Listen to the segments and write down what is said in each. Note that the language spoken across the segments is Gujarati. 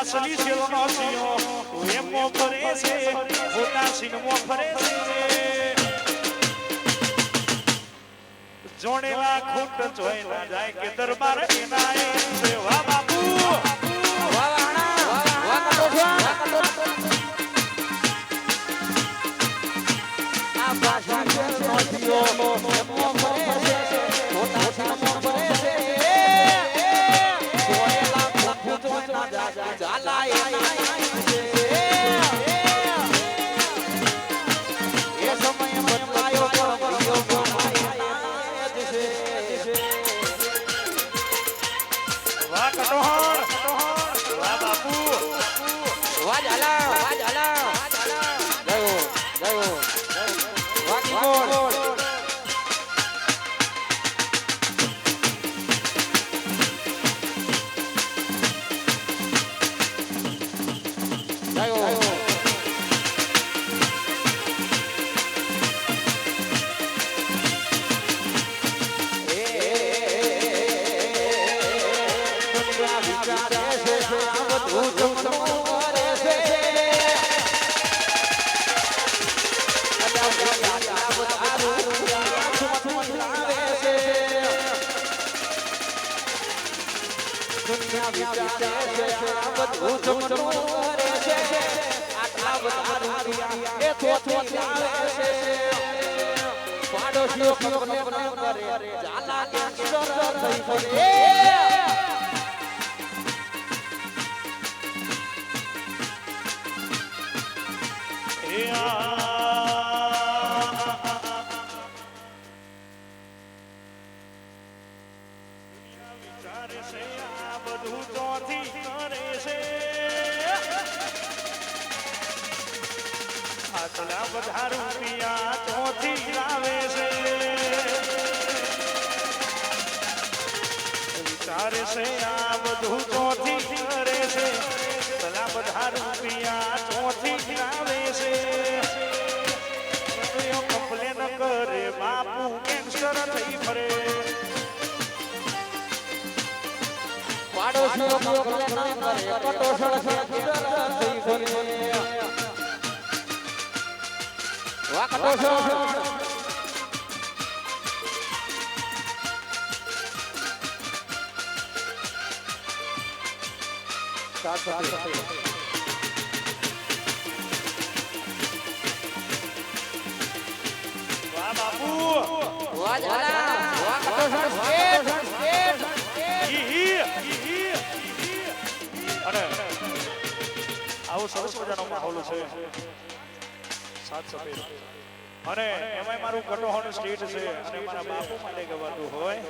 પાસલી સેવાનો સિંહો એમો ફરે છે મોટા સિંહમો ફરે છે જોડેલા ખૂટ જોઈ ના જાય કે દરબાર એના એ સેવા બાપુ આ ભાષા નો સિંહો એમો ફરે છે મોટા સિંહમો ફરે છે બધા રૂપિયા ચોથી લાવે છે વિચારે છે આ બધું ચોથી કરે છે તલા બધા રૂપિયા ચોથી લાવે છે કમ્પ્લેન કરે બાપુ કેન્સર થઈ ફરે પાડોશીઓ કમ્પ્લેન કરે કટોસળ થઈ ફરે આવું સરસ મજાનો માહોલ છે સાત સફેદ અને એમાં મારું કટોહણ સ્ટેટ છે અને મારા બાપુ માટે ગવાતું હોય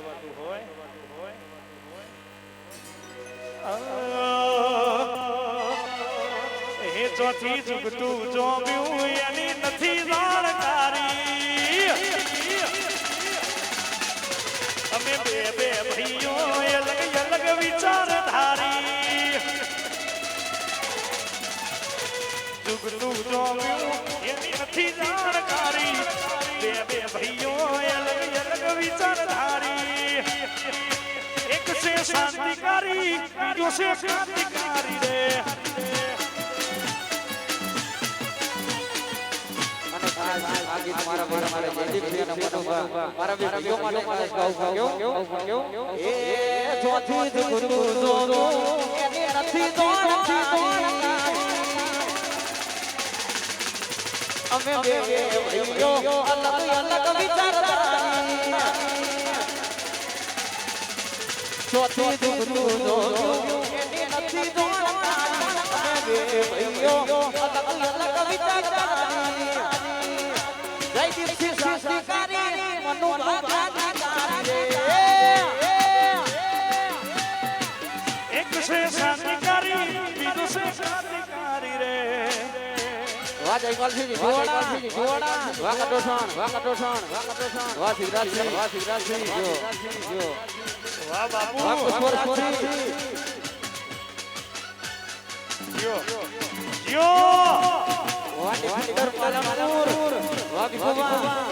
હે ચોથી જુગતું જોમ્યું એની નથી જાણકારી અમે બે બે ભાઈઓ અલગ અલગ વિચારધારી જુગતું જોમ્યું એની નથી જાણકારી બે બે ભાઈઓ અલગ અલગ વિચારધારી એક છે શાંતિકારી બીજો છે ક્રાંતિકારી રે આ ગીત મારા ભાઈ મારા જયદીપજી અને મનુભા મારા બે ભાઈઓ માટે ગાઉં એ જોથી દુગુ દો એને નથી દોડતા અમે બે ભાઈઓ અલગ અલગ વિચારતા જોથી દુગુ દો એને નથી દોડતા અમે બે ભાઈઓ અલગ અલગ વિચારતા જયદીપજી શાસ્ત્રી મનુભા એક છે શાંતિકારી બીજું છે શાંતિકારી રે વાહ જયપાલસિંહ જોડા વાહ કટોસણ વાહ શિવરાજસિંહ જો વાહ બાપુ વાહ પુષ્પરાજસિંહ યો વાહ નિકંદર પાલનપુર વાહ વિભુવા